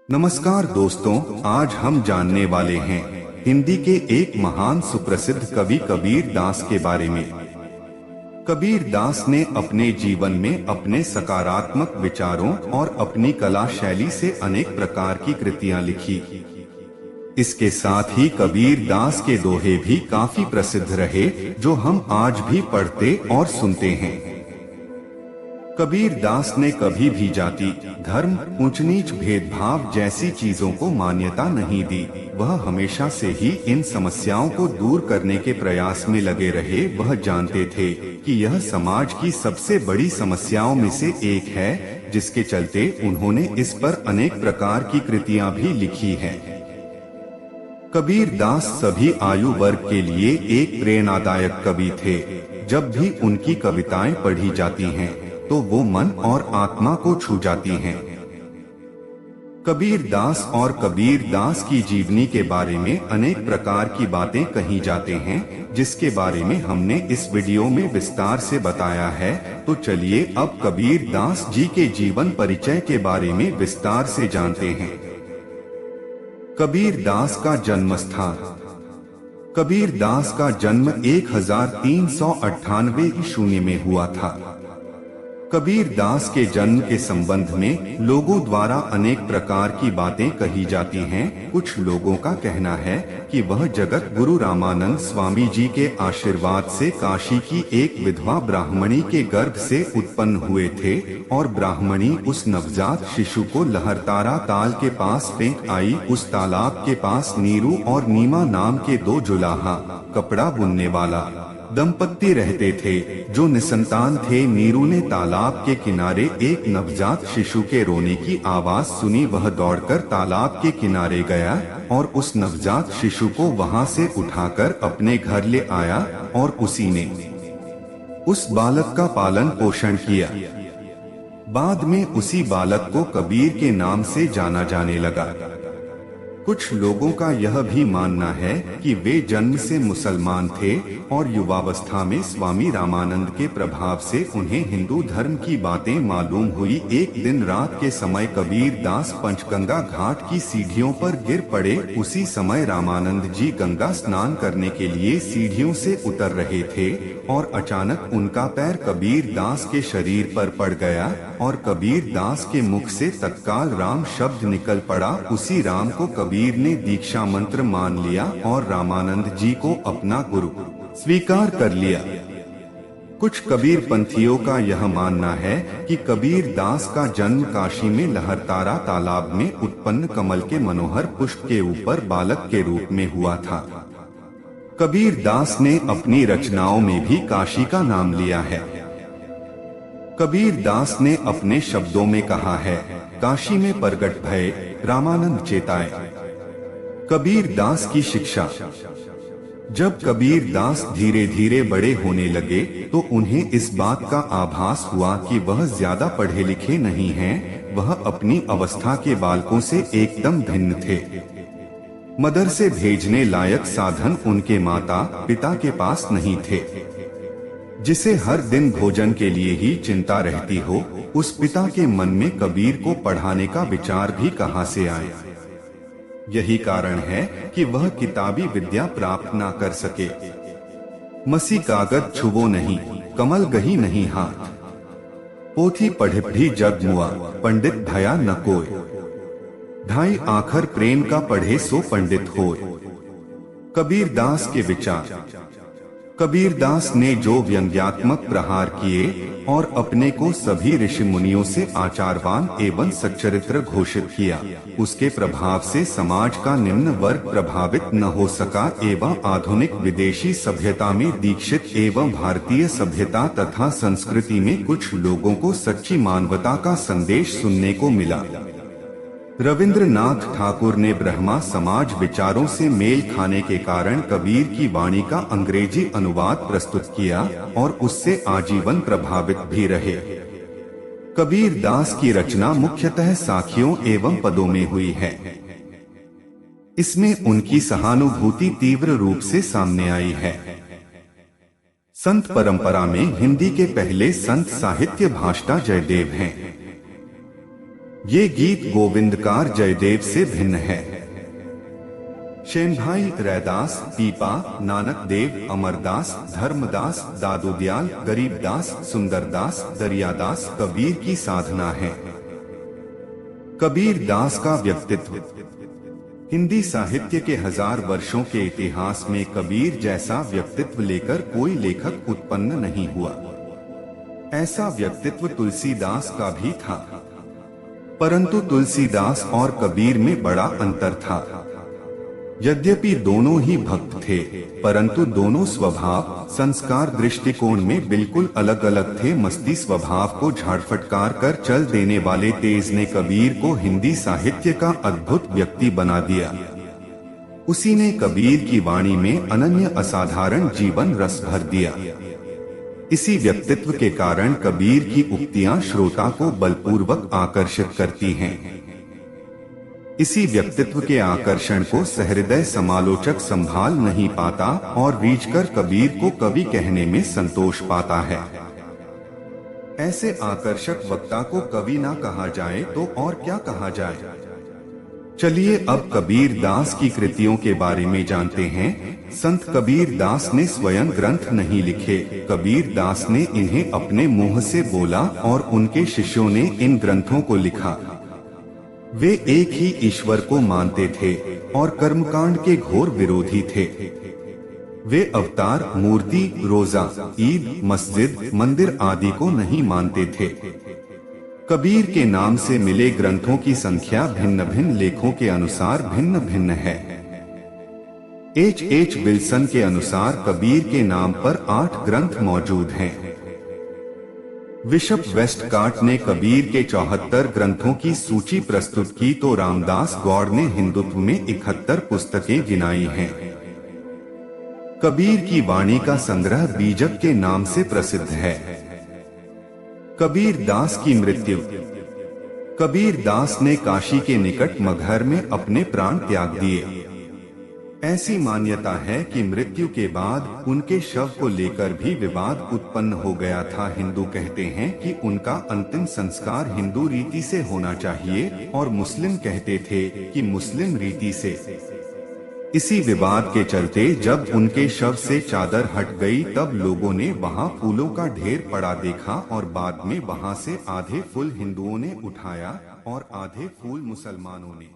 नमस्कार दोस्तों, आज हम जानने वाले हैं हिंदी के एक महान सुप्रसिद्ध कवि कबीर दास के बारे में। कबीर दास ने अपने जीवन में अपने सकारात्मक विचारों और अपनी कला शैली से अनेक प्रकार की कृतियां लिखी। इसके साथ ही कबीर दास के दोहे भी काफी प्रसिद्ध रहे, जो हम आज भी पढ़ते और सुनते हैं। कबीर दास ने कभी भी जाति, धर्म, ऊंच नीच, भेदभाव जैसी चीजों को मान्यता नहीं दी। वह हमेशा से ही इन समस्याओं को दूर करने के प्रयास में लगे रहे। वह जानते थे कि यह समाज की सबसे बड़ी समस्याओं में से एक है, जिसके चलते उन्होंने इस पर अनेक प्रकार की कृतियां भी लिखी हैं। कबीर दास सभी आयु वर्ग के लिए एक प्रेरणादायक कवि थे। जब भी उनकी कविताएं पढ़ी जाती हैं, तो वो मन और आत्मा को छू जाती हैं। कबीर दास और कबीर दास की जीवनी के बारे में अनेक प्रकार की बातें कही जाते हैं, जिसके बारे में हमने इस वीडियो में विस्तार से बताया है। तो चलिए अब कबीर दास जी के जीवन परिचय के बारे में विस्तार से जानते हैं। कबीर दास का जन्म स्थान। कबीर दास का जन्म 1398 ईस्वी में हुआ था। कबीर दास के जन्म के संबंध में लोगों द्वारा अनेक प्रकार की बातें कही जाती हैं। कुछ लोगों का कहना है कि वह जगत गुरु रामानंद स्वामी जी के आशीर्वाद से काशी की एक विधवा ब्राह्मणी के गर्भ से उत्पन्न हुए थे, और ब्राह्मणी उस नवजात शिशु को लहरतारा ताल के पास फेंक आई। उस तालाब के पास नीरू और नीमा नाम के दो जुलाहा, कपड़ा बुनने वाला दंपत्ति रहते थे, जो निसंतान थे। नीरू ने तालाब के किनारे एक नवजात शिशु के रोने की आवाज सुनी। वह दौड़कर तालाब के किनारे गया और उस नवजात शिशु को वहां से उठाकर अपने घर ले आया, और उसी ने उस बालक का पालन पोषण किया। बाद में उसी बालक को कबीर के नाम से जाना जाने लगा। कुछ लोगों का यह भी मानना है कि वे जन्म से मुसलमान थे, और युवावस्था में स्वामी रामानंद के प्रभाव से उन्हें हिंदू धर्म की बातें मालूम हुई। एक दिन रात के समय कबीर दास पंचगंगा घाट की सीढ़ियों पर गिर पड़े। उसी समय रामानंद जी गंगा स्नान करने के लिए सीढ़ियों से उतर रहे थे, और अचानक उनका पैर कबीर दास के शरीर पर पड़ गया, और कबीर दास के मुख से तत्काल राम शब्द निकल पड़ा। उसी राम को कबीर ने दीक्षा मंत्र मान लिया और रामानंद जी को अपना गुरु स्वीकार कर लिया। कुछ कबीर पंथियों का यह मानना है कि कबीर दास का जन्म काशी में लहरतारा तालाब में उत्पन्न कमल के मनोहर पुष्प के ऊपर बालक के रूप में हुआ था। कबीर दास ने अपनी रचनाओं में भी काशी का नाम लिया है। कबीर दास ने अपने शब्दों में कहा है, काशी में प्रगट भय रामानंद चेताए। कबीर दास की शिक्षा। जब कबीर दास धीरे धीरे बड़े होने लगे, तो उन्हें इस बात का आभास हुआ कि वह ज्यादा पढ़े लिखे नहीं हैं। वह अपनी अवस्था के बालकों से एकदम भिन्न थे। मदरसे भेजने लायक साधन उनके माता पिता के पास नहीं थे। जिसे हर दिन भोजन के लिए ही चिंता रहती हो, उस पिता के मन में कबीर को पढ़ाने का विचार भी कहां से आए। यही कारण है कि वह किताबी विद्या प्राप्त ना कर सके। मसी कागज छुवो नहीं, कमल गही नहीं हाथ। पोथी पढ़े भी जग मुआ, पंडित भया न कोय। ढाई आखर प्रेम का पढ़े सो पंडित होय। कबीर दास के विचार। कबीर दास ने जो व्यंग्यात्मक प्रहार किए और अपने को सभी ऋषि मुनियों से आचारवान एवं सच्चरित्र घोषित किया, उसके प्रभाव से समाज का निम्न वर्ग प्रभावित न हो सका, एवं आधुनिक विदेशी सभ्यता में दीक्षित एवं भारतीय सभ्यता तथा संस्कृति में कुछ लोगों को सच्ची मानवता का संदेश सुनने को मिला। रविंद्रनाथ ठाकुर ने ब्रह्मा समाज विचारों से मेल खाने के कारण कबीर की वाणी का अंग्रेजी अनुवाद प्रस्तुत किया, और उससे आजीवन प्रभावित भी रहे। कबीर दास की रचना मुख्यतः साखियों एवं पदों में हुई है। इसमें उनकी सहानुभूति तीव्र रूप से सामने आई है। संत परंपरा में हिंदी के पहले संत साहित्य भाषा जयदेव हैं। ये गीत गोविंदकार जयदेव से भिन्न है। शेनभाई, रैदास, पीपा, नानक देव, अमरदास, धर्मदास, दादूदयाल, गरीबदास, सुंदरदास, दरियादास कबीर की साधना है। कबीर दास का व्यक्तित्व। हिंदी साहित्य के 1000 वर्षों के इतिहास में कबीर जैसा व्यक्तित्व लेकर कोई लेखक उत्पन्न नहीं हुआ। ऐसा व्यक्तित्व तुलसीदास का भी था, परंतु तुलसीदास और कबीर में बड़ा अंतर था। यद्यपि दोनों ही भक्त थे, परंतु दोनों स्वभाव, संस्कार, दृष्टिकोण में बिल्कुल अलग अलग थे। मस्ती स्वभाव को झाड़फटकार कर चल देने वाले तेज ने कबीर को हिंदी साहित्य का अद्भुत व्यक्ति बना दिया। उसी ने कबीर की वाणी में अनन्य असाधारण जीवन रस भर दिया। इसी व्यक्तित्व के कारण कबीर की उक्तियां श्रोता को बलपूर्वक आकर्षित करती हैं। इसी व्यक्तित्व के आकर्षण को सहृदय समालोचक संभाल नहीं पाता और रीझकर कबीर को कवि कहने में संतोष पाता है। ऐसे आकर्षक वक्ता को कवि ना कहा जाए तो और क्या कहा जाए। चलिए अब कबीर दास की कृतियों के बारे में जानते हैं। संत कबीर दास ने स्वयं ग्रंथ नहीं लिखे, कबीर दास ने इन्हें अपने मुंह से बोला और उनके शिष्यों ने इन ग्रंथों को लिखा। वे एक ही ईश्वर को मानते थे और कर्मकांड के घोर विरोधी थे। वे अवतार, मूर्ति, रोजा, ईद, मस्जिद, मंदिर आदि को नहीं मानते थे। कबीर के नाम से मिले ग्रंथों की संख्या भिन्न भिन्न लेखों के अनुसार भिन्न भिन्न है। H. विल्सन के अनुसार कबीर के नाम पर 8 ग्रंथ मौजूद हैं। बिशप वेस्टकाट ने कबीर के 74 ग्रंथों की सूची प्रस्तुत की तो रामदास गौड़ ने हिंदुत्व में 71 पुस्तकें गिनाई हैं। कबीर की वाणी का संग्रह बीजक के नाम से प्रसिद्ध है। कबीर दास की मृत्यु। कबीर दास ने काशी के निकट मगहर में अपने प्राण त्याग दिए। ऐसी मान्यता है कि मृत्यु के बाद उनके शव को लेकर भी विवाद उत्पन्न हो गया था। हिंदू कहते हैं कि उनका अंतिम संस्कार हिंदू रीति से होना चाहिए और मुस्लिम कहते थे कि मुस्लिम रीति से। इसी विवाद के चलते जब उनके शव से चादर हट गई तब लोगों ने वहां फूलों का ढेर पड़ा देखा और बाद में वहां से आधे फूल हिंदुओं ने उठाया और आधे फूल मुसलमानों ने।